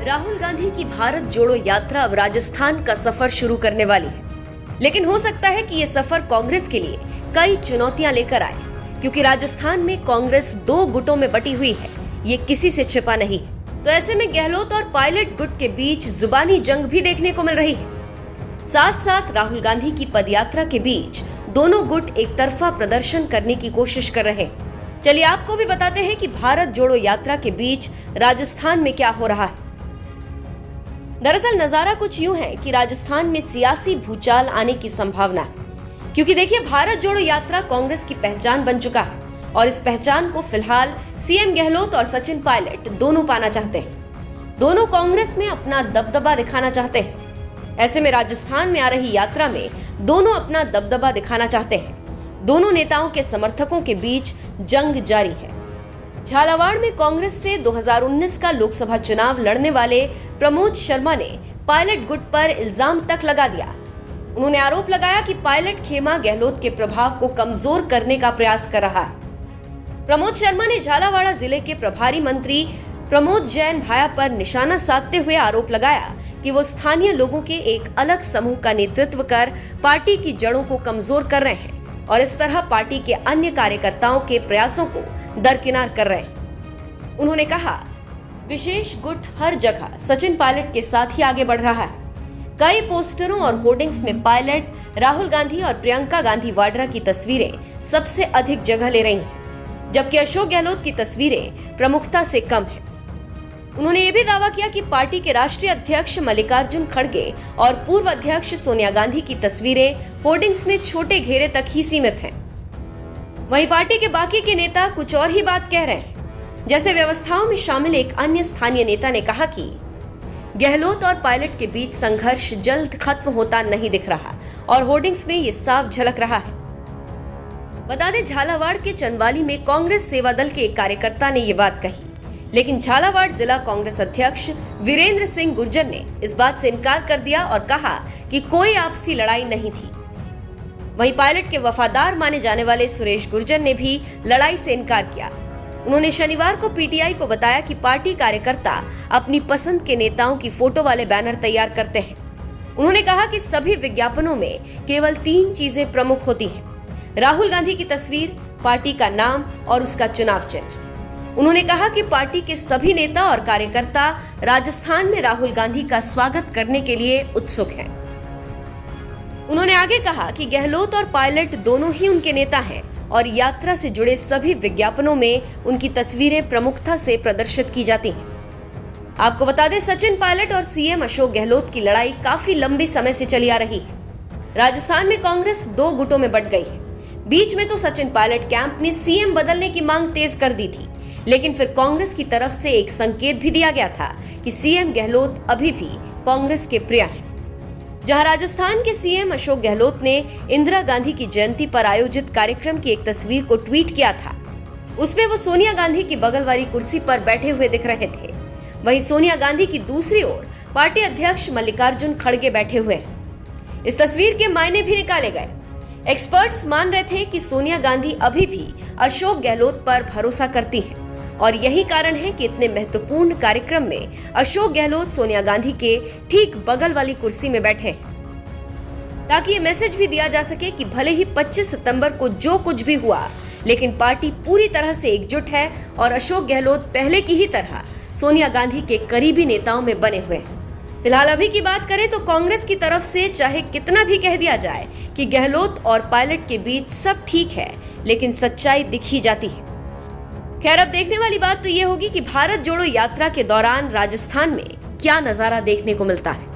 राहुल गांधी की भारत जोड़ो यात्रा अब राजस्थान का सफर शुरू करने वाली है, लेकिन हो सकता है कि ये सफर कांग्रेस के लिए कई चुनौतियां लेकर आए, क्योंकि राजस्थान में कांग्रेस दो गुटों में बटी हुई है, ये किसी से छिपा नहीं है। तो ऐसे में गहलोत और पायलट गुट के बीच जुबानी जंग भी देखने को मिल रही है। साथ साथ राहुल गांधी की पदयात्रा के बीच दोनों गुट एक तरफा प्रदर्शन करने की कोशिश कर रहे हैं। चलिए आपको भी बताते हैं कि भारत जोड़ो यात्रा के बीच राजस्थान में क्या हो रहा है। दरअसल नजारा कुछ यूं है कि राजस्थान में सियासी भूचाल आने की संभावना है, क्योंकि देखिए भारत जोड़ो यात्रा कांग्रेस की पहचान बन चुका है और इस पहचान को फिलहाल सीएम गहलोत और सचिन पायलट दोनों पाना चाहते हैं। दोनों कांग्रेस में अपना दबदबा दिखाना चाहते हैं। ऐसे में राजस्थान में आ रही यात्रा में दोनों अपना दबदबा दिखाना चाहते हैं। दोनों नेताओं के समर्थकों के बीच जंग जारी है। झालावाड़ में कांग्रेस से 2019 का लोकसभा चुनाव लड़ने वाले प्रमोद शर्मा ने पायलट गुट पर इल्जाम तक लगा दिया। उन्होंने आरोप लगाया कि पायलट खेमा गहलोत के प्रभाव को कमजोर करने का प्रयास कर रहा है। प्रमोद शर्मा ने झालावाड़ जिले के प्रभारी मंत्री प्रमोद जैन भाया पर निशाना साधते हुए आरोप लगाया कि वो स्थानीय लोगों के एक अलग समूह का नेतृत्व कर पार्टी की जड़ों को कमजोर कर रहे हैं और इस तरह पार्टी के अन्य कार्यकर्ताओं के प्रयासों को दरकिनार कर रहे हैं। उन्होंने कहा, विशेष गुट हर जगह सचिन पायलट के साथ ही आगे बढ़ रहा है। कई पोस्टरों और होर्डिंग्स में पायलट, राहुल गांधी और प्रियंका गांधी वाड्रा की तस्वीरें सबसे अधिक जगह ले रही हैं, जबकि अशोक गहलोत की तस्वीरें प्रमुखता से कम है। उन्होंने ये भी दावा किया कि पार्टी के राष्ट्रीय अध्यक्ष मल्लिकार्जुन खड़गे और पूर्व अध्यक्ष सोनिया गांधी की तस्वीरें होर्डिंग्स में छोटे घेरे तक ही सीमित हैं। वहीं पार्टी के बाकी के नेता कुछ और ही बात कह रहे हैं। जैसे व्यवस्थाओं में शामिल एक अन्य स्थानीय नेता ने कहा कि गहलोत और पायलट के बीच संघर्ष जल्द खत्म होता नहीं दिख रहा और होर्डिंग्स में ये साफ झलक रहा है। बता दें, झालावाड़ के चंदवाली में कांग्रेस सेवा दल के एक कार्यकर्ता ने ये बात कही, लेकिन झालावाड़ जिला कांग्रेस अध्यक्ष वीरेंद्र सिंह गुर्जर ने इस बात से इनकार कर दिया और कहा कि कोई आपसी लड़ाई नहीं थी। वहीं पायलट के वफादार माने जाने वाले सुरेश गुर्जर ने भी लड़ाई से इनकार किया। उन्होंने शनिवार को पीटीआई को बताया कि पार्टी कार्यकर्ता अपनी पसंद के नेताओं की फोटो वाले बैनर तैयार करते हैं। उन्होंने कहा कि सभी विज्ञापनों में केवल 3 चीजें प्रमुख होती हैं: राहुल गांधी की तस्वीर, पार्टी का नाम और उसका चुनाव चिन्ह। उन्होंने कहा कि पार्टी के सभी नेता और कार्यकर्ता राजस्थान में राहुल गांधी का स्वागत करने के लिए उत्सुक हैं। उन्होंने आगे कहा कि गहलोत और पायलट दोनों ही उनके नेता हैं और यात्रा से जुड़े सभी विज्ञापनों में उनकी तस्वीरें प्रमुखता से प्रदर्शित की जाती हैं। आपको बता दें, सचिन पायलट और सीएम अशोक गहलोत की लड़ाई काफी लंबी समय से चली आ रही है। राजस्थान में कांग्रेस 2 गुटों में बंट गई है। बीच में तो सचिन पायलट कैंप ने सीएम बदलने की मांग तेज कर दी थी, लेकिन फिर कांग्रेस की तरफ से एक संकेत भी दिया गया था कि सीएम गहलोत अभी भी कांग्रेस के प्रिय हैं। जहां राजस्थान के सीएम अशोक गहलोत ने इंदिरा गांधी की जयंती पर आयोजित कार्यक्रम की एक तस्वीर को ट्वीट किया था। उसमें वो सोनिया गांधी की बगल वाली कुर्सी पर बैठे हुए दिख रहे थे। वहीं सोनिया गांधी की दूसरी ओर पार्टी अध्यक्ष मल्लिकार्जुन खड़गे बैठे हुए हैं। इस तस्वीर के मायने भी निकाले गए। एक्सपर्ट्स मान रहे थे कि सोनिया गांधी अभी भी अशोक गहलोत पर भरोसा करती हैं और यही कारण है कि इतने महत्वपूर्ण कार्यक्रम में अशोक गहलोत सोनिया गांधी के ठीक बगल वाली कुर्सी में बैठे हैं, ताकि ये मैसेज भी दिया जा सके कि भले ही 25 सितंबर को जो कुछ भी हुआ, लेकिन पार्टी पूरी तरह से एकजुट है और अशोक गहलोत पहले की ही तरह सोनिया गांधी के करीबी नेताओं में बने हुए हैं। फिलहाल अभी की बात करें तो कांग्रेस की तरफ से चाहे कितना भी कह दिया जाए कि गहलोत और पायलट के बीच सब ठीक है, लेकिन सच्चाई दिख ही जाती है। खैर, अब देखने वाली बात तो ये होगी कि भारत जोड़ो यात्रा के दौरान राजस्थान में क्या नजारा देखने को मिलता है।